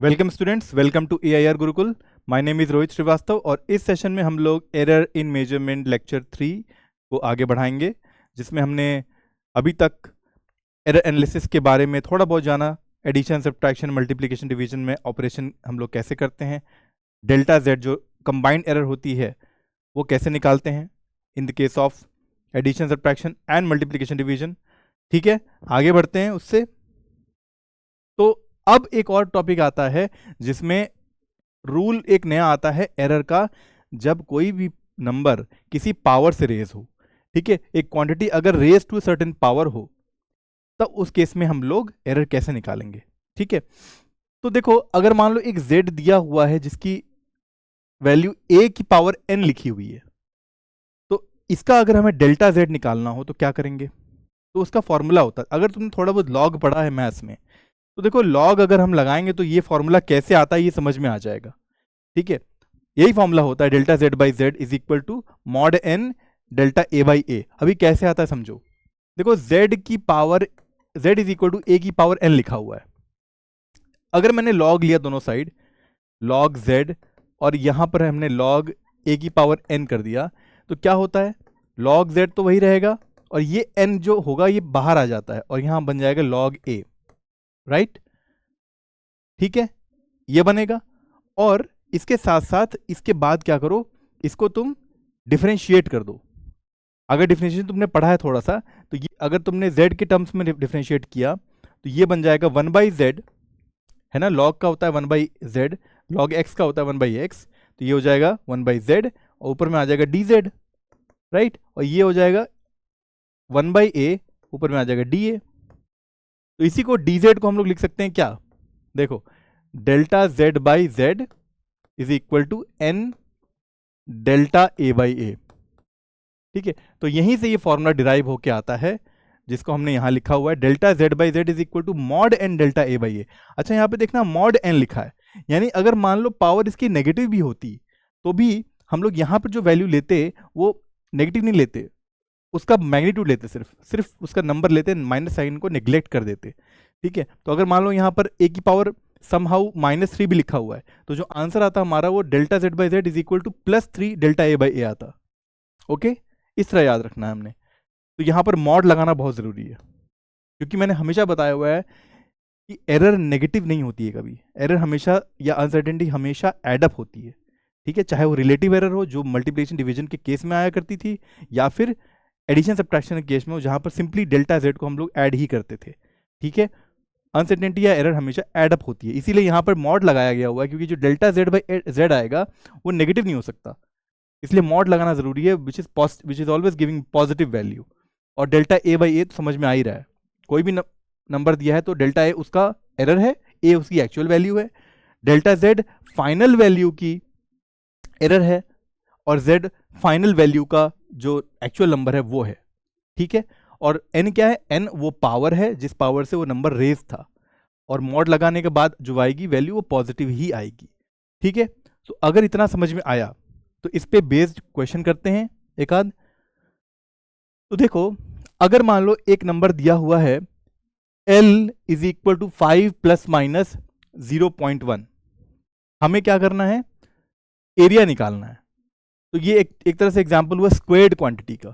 Welcome students, welcome to AIR Gurukul. My name is Rohit Srivastava और इस session में हम लोग एरर इन मेजरमेंट लेक्चर 3 को आगे बढ़ाएंगे, जिसमें हमने अभी तक एरर एनालिसिस के बारे में थोड़ा बहुत जाना। एडिशन, सब्ट्रैक्शन, मल्टीप्लिकेशन, डिवीजन में ऑपरेशन हम लोग कैसे करते हैं, डेल्टा जेड जो कंबाइंड एरर होती है वो कैसे निकालते हैं in the case of addition, subtraction and multiplication division. ठीक है, आगे बढ़ते हैं उससे। तो अब एक और टॉपिक आता है जिसमें रूल एक नया आता है एरर का, जब कोई भी नंबर किसी पावर से रेज हो। ठीक है, एक क्वांटिटी अगर रेज टू सर्टेन पावर हो तब उस केस में हम लोग एरर कैसे निकालेंगे। ठीक है, तो देखो, अगर मान लो एक z दिया हुआ है जिसकी वैल्यू a की पावर n लिखी हुई है, तो इसका अगर हमें डेल्टा z निकालना हो तो क्या करेंगे। तो उसका फॉर्मूला होता है, अगर तुमने थोड़ा बहुत लॉग पढ़ा है मैथ्स में तो देखो, लॉग अगर हम लगाएंगे तो ये फॉर्मूला कैसे आता है ये समझ में आ जाएगा। ठीक है, यही फॉर्मूला होता है delta Z by Z is equal to mod N delta A by A. अभी कैसे आता है समझो। देखो, z की power z is equal to A की पावर n लिखा हुआ है। अगर मैंने लॉग लिया दोनों साइड, लॉग z, और यहां पर हमने लॉग a की पावर n कर दिया, तो क्या होता है, लॉग z तो वही रहेगा और ये n जो होगा ये बाहर आ जाता है और यहां बन जाएगा लॉग a, राइट। ठीक है, ये बनेगा। और इसके साथ साथ इसके बाद क्या करो, इसको तुम डिफरेंशिएट कर दो। अगर डिफरेंशिएशन तुमने पढ़ा है थोड़ा सा, तो ये अगर तुमने z के टर्म्स में डिफरेंशिएट किया तो ये बन जाएगा 1/z, है ना। log का होता है 1/z, log x का होता है 1/x, तो ये हो जाएगा 1/z और ऊपर में आ जाएगा dz, राइट। और ये हो जाएगा 1/a, ऊपर में आ जाएगा dA। तो इसी को dz को हम लोग लिख सकते हैं क्या, देखो, delta z by Z is equal to N delta A by A. ठीक है, तो यहीं से ये फॉर्मूला डिराइव होके आता है जिसको हमने यहां लिखा हुआ है delta Z by Z is equal to mod N delta A by A. अच्छा, यहां पे देखना मॉड एन लिखा है, यानी अगर मान लो पावर इसकी नेगेटिव भी होती तो भी हम लोग यहां पर जो वैल्यू लेते वो नेगेटिव नहीं लेते, उसका मैग्नीट्यूड लेते, सिर्फ उसका नंबर लेते, माइनस साइन को नेग्लेक्ट कर देते। ठीक है, तो अगर मान लो यहाँ पर ए की पावर समहाउ -3 भी लिखा हुआ है तो जो आंसर आता हमारा वो delta Z by Z is equal to +3 delta A by A आता। ओके, इस तरह याद रखना है हमने। तो यहाँ पर मॉड लगाना बहुत ज़रूरी है, क्योंकि मैंने हमेशा बताया हुआ है कि एरर नेगेटिव नहीं होती है कभी, एरर हमेशा या अनसर्टेनिटी हमेशा एडअप होती है। ठीक है, चाहे वो रिलेटिव एरर हो जो मल्टीप्लिकेशन डिवीजन के केस में आया करती थी, या फिर एडिशन सब्ट्रैक्शन के केस में हो जहाँ पर सिंपली डेल्टा जेड को हम लोग ऐड ही करते थे। ठीक है, अनसर्टेनिटी या एरर हमेशा एडअप होती है, इसीलिए यहाँ पर मॉड लगाया गया हुआ है, क्योंकि जो डेल्टा जेड बाई जेड आएगा वो नेगेटिव नहीं हो सकता, इसलिए मॉड लगाना जरूरी है, which is always giving positive value. और डेल्टा ए बाई ए तो समझ में आ ही रहा है, कोई भी नंबर दिया है तो डेल्टा ए उसका एरर है, ए उसकी एक्चुअल वैल्यू है, डेल्टा जेड फाइनल वैल्यू की एरर है और जेड फाइनल वैल्यू का जो एक्चुअल नंबर है वो है। ठीक है, और एन क्या है, एन वो पावर है जिस पावर से वो नंबर रेज था, और मॉड लगाने के बाद जो आएगी वैल्यू वो पॉजिटिव ही आएगी। ठीक है, तो अगर इतना समझ में आया तो इस पे बेस्ड क्वेश्चन करते हैं एक आध। तो देखो, अगर मान लो एक नंबर दिया हुआ है L इज इक्वल टू 5 ± 0.1, हमें क्या करना है, एरिया निकालना है। तो ये एक तरह से एग्जांपल हुआ स्क्वायर्ड क्वांटिटी का,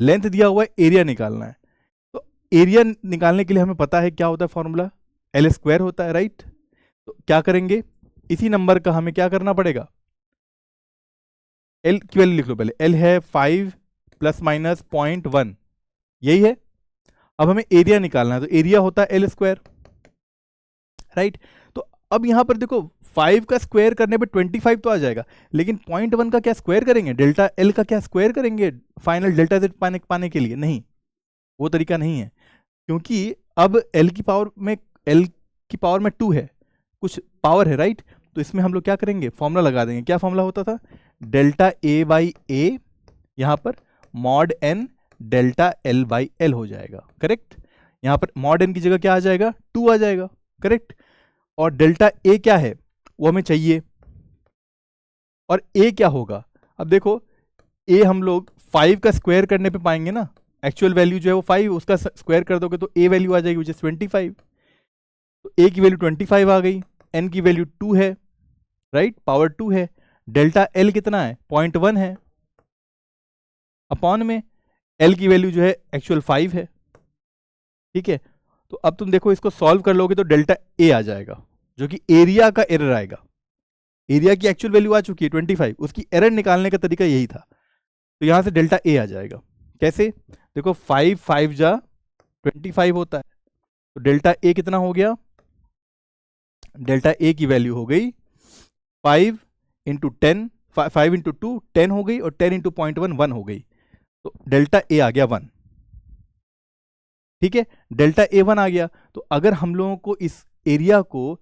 लेंथ दिया हुआ है, एरिया निकालना है। तो एरिया निकालने के लिए हमें पता है क्या होता है फॉर्मूला, L स्क्वायर होता है, राइट। तो क्या करेंगे, इसी नंबर का हमें क्या करना पड़ेगा, L की वैल्यू लिख लो पहले, L है 5 ± 0.1, यही है। अब हमें एरिया निकालना है, तो एरिया होता है L स्क्वायर, राइट। तो अब यहां पर देखो, 5 का स्क्वायर करने पे 25 तो आ जाएगा, लेकिन 0.1 का क्या स्क्वायर करेंगे, डेल्टा L का क्या स्क्वायर करेंगे फाइनल डेल्टा Z पाने के लिए, नहीं, वो तरीका नहीं है, क्योंकि अब L की पावर में 2 है, कुछ पावर है, राइट। तो इसमें हम लोग क्या करेंगे, फॉर्मूला लगा देंगे। क्या फॉर्मूला होता था, डेल्टा ए बाई ए, यहां पर mod N delta L by L हो जाएगा, करेक्ट। यहां पर मॉड एन की जगह क्या आ जाएगा, 2 आ जाएगा, करेक्ट। और डेल्टा ए क्या है वो हमें चाहिए, और ए क्या होगा, अब देखो, ए हम लोग 5 का स्क्वायर करने पे पाएंगे ना, एक्चुअल वैल्यू जो है वो 5, उसका स्क्वायर कर दोगे तो ए वैल्यू आ जाएगी विच इज 25। तो ए की वैल्यू 25 आ गई, n की वैल्यू 2 है, राइट, पावर 2 है, डेल्टा l कितना है 0.1 है, अपॉन में l की वैल्यू जो है एक्चुअल 5 है, ठीक है। तो अब तुम देखो इसको सॉल्व कर लोगे तो डेल्टा a आ जाएगा, जो कि एरिया का एरर आएगा। एरिया की एक्चुअल वैल्यू आ चुकी है 25, उसकी एरर निकालने का तरीका यही था। तो यहां से डेल्टा a आ जाएगा। कैसे? देखो 5 5 जा 25 होता है, तो डेल्टा a कितना हो गया? डेल्टा a की वैल्यू हो गई 5 इंटू 10, 5 इंटू 2 10 हो गई, और 10 इंटू 0.1 1 हो गई, तो डेल्टा a आ गया 1, ठीक है। डेल्टा a1 आ गया। तो अगर हम लोगों को इस एरिया को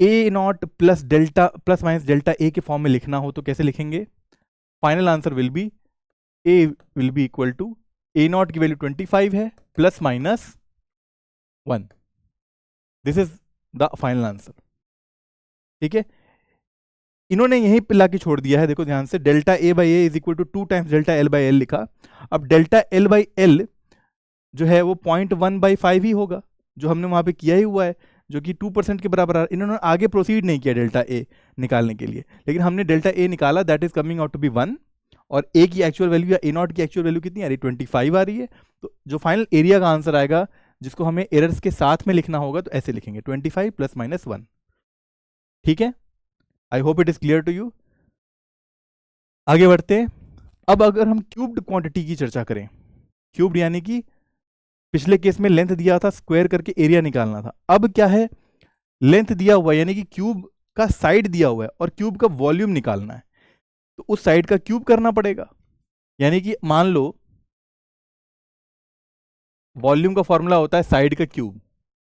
A not plus delta plus minus delta A के फॉर्म में लिखना हो तो कैसे लिखेंगे? Final answer will be A will be equal to A not की वैल्यू 25 है plus minus 1। This is the final answer, ठीक है। इन्होंने यहीं पे लाके छोड़ दिया है, देखो ध्यान से, delta A by A is equal to 2 times delta L by L लिखा। अब डेल्टा एल बाई एल जो है वो 0.1/5 ही होगा, जो हमने वहां पे किया ही हुआ है, जो कि 2% के बराबर आ। इन्होंने आगे प्रोसीड नहीं किया डेल्टा ए निकालने के लिए, लेकिन हमने डेल्टा ए निकाला, that is coming out to be 1, और ए की एक्चुअल वैल्यू या ए नॉट की एक्चुअल वैल्यू कितनी आ रही है? 25 आ रही है। तो जो फाइनल एरिया का आंसर आएगा, जिसको हमें एरर्स के साथ में लिखना होगा, तो ऐसे लिखेंगे 25 प्लस माइनस 1, ठीक है। I hope it is clear to you. आगे बढ़ते हैं। अब अगर हम क्यूब्ड क्वांटिटी की चर्चा करें, क्यूब्ड यानी कि पिछले केस में लेंथ दिया था, स्क्वायर करके एरिया निकालना था। अब क्या है, लेंथ दिया हुआ है, यानी कि क्यूब का साइड दिया हुआ है और क्यूब का वॉल्यूम निकालना है, तो उस साइड का क्यूब करना पड़ेगा। यानी कि मान लो वॉल्यूम का फॉर्मूला होता है साइड का क्यूब,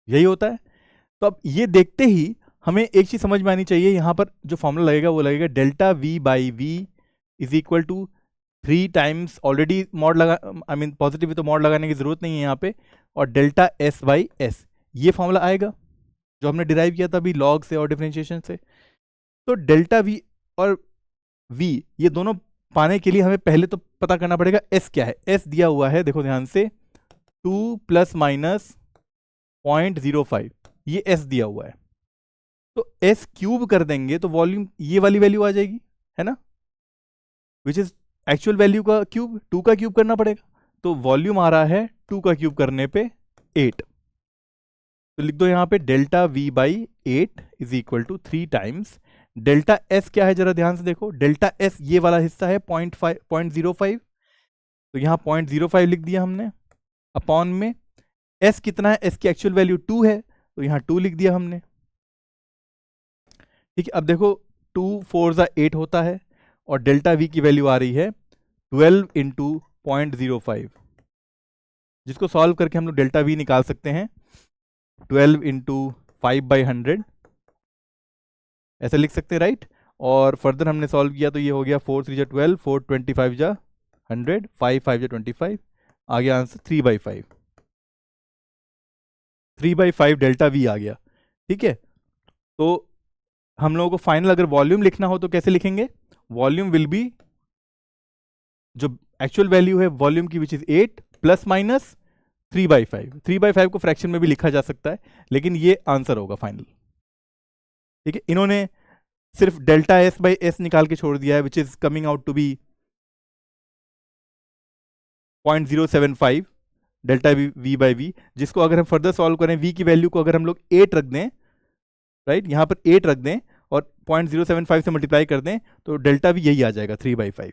यही होता है। तो अब ये देखते ही हमें एक चीज समझ में आनी चाहिए, यहां पर जो फॉर्मूला लगेगा वो लगेगा delta V by V is equal to 3 times, already mod लगा, आई मीन पॉजिटिव है तो मॉड लगाने की जरूरत नहीं है यहाँ पे, और डेल्टा एस बाई एस, ये फॉर्मूला आएगा जो हमने डिराइव किया था अभी लॉग से और डिफरेंशिएशन से। तो डेल्टा वी और वी ये दोनों पाने के लिए हमें पहले तो पता करना पड़ेगा एस क्या है। एस दिया हुआ है, देखो ध्यान से, 2 प्लस माइनस 0.05, ये एस दिया हुआ है। तो एस क्यूब कर देंगे तो वॉल्यूम ये वाली वैल्यू आ जाएगी, है ना, विच इज एक्चुअल वैल्यू का क्यूब, 2 का क्यूब करना पड़ेगा। तो वॉल्यूम आ रहा है 2 का क्यूब करने पे 8, तो लिख दो यहां पे delta V by 8 is equal to 3 times delta S क्या है, जरा ध्यान से देखो, डेल्टा एस ये वाला हिस्सा है 0.05, तो यहां 0.05 लिख दिया हमने, अपॉन में एस कितना है, एस की एक्चुअल वैल्यू 2 है, तो यहां 2 लिख दिया हमने, ठीक है। अब देखो 2 4 8 होता है, और डेल्टा वी की वैल्यू आ रही है 12 इंटू 0.05, जिसको सॉल्व करके हम लोग डेल्टा वी निकाल सकते हैं 12 इंटू 5/100, ऐसे लिख सकते हैं, राइट। और फर्दर हमने सॉल्व किया तो ये हो गया 4 3 जा 12, 4 25 जा 100, 5 5 जा 25, आ गया आंसर 3/5, 3/5 डेल्टा वी आ गया, ठीक है। तो हम लोगों को फाइनल अगर वॉल्यूम लिखना हो तो कैसे लिखेंगे? वॉल्यूम विल बी, जो एक्चुअल वैल्यू है वॉल्यूम की विच इज 8 प्लस माइनस 3/5, 3/5 को फ्रैक्शन में भी लिखा जा सकता है, लेकिन ये आंसर होगा फाइनल, ठीक है। इन्होंने सिर्फ डेल्टा एस बाई एस निकाल के छोड़ दिया है, which is coming out to be 0.075 delta V by V, जिसको अगर हम फर्दर सॉल्व करें, वी की वैल्यू को अगर हम लोग 8 रख दें, राइट, यहां पर 8 रख दें और 0.075 से मल्टीप्लाई कर दें, तो डेल्टा वी यही आ जाएगा 3/5,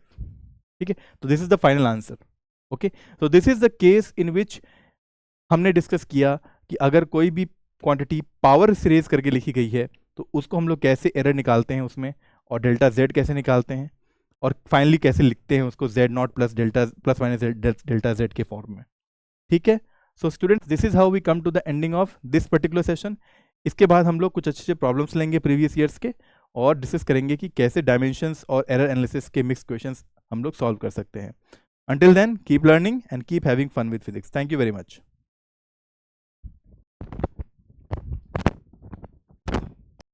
ठीक है। तो this is the final answer, okay. तो this is the case in which हमने डिस्कस किया कि अगर कोई भी क्वांटिटी पावर से रेज करके लिखी गई है तो उसको हम लोग कैसे एरर निकालते हैं उसमें, और डेल्टा जेड कैसे निकालते हैं, और फाइनली कैसे लिखते हैं उसको Z not plus delta plus minus delta Z के फॉर्म में, ठीक है। So students, this is how we come to the ending of this particular session. इसके बाद हम लोग कुछ अच्छे प्रॉब्लम्स लेंगे प्रीवियस ईयर्स के, और डिस्कस करेंगे कि कैसे डायमेंशंस और एरर एनालिसिस के मिक्स क्वेश्चंस हम लोग सॉल्व कर सकते हैं। Until then, keep learning and keep having fun with physics. Thank you very much.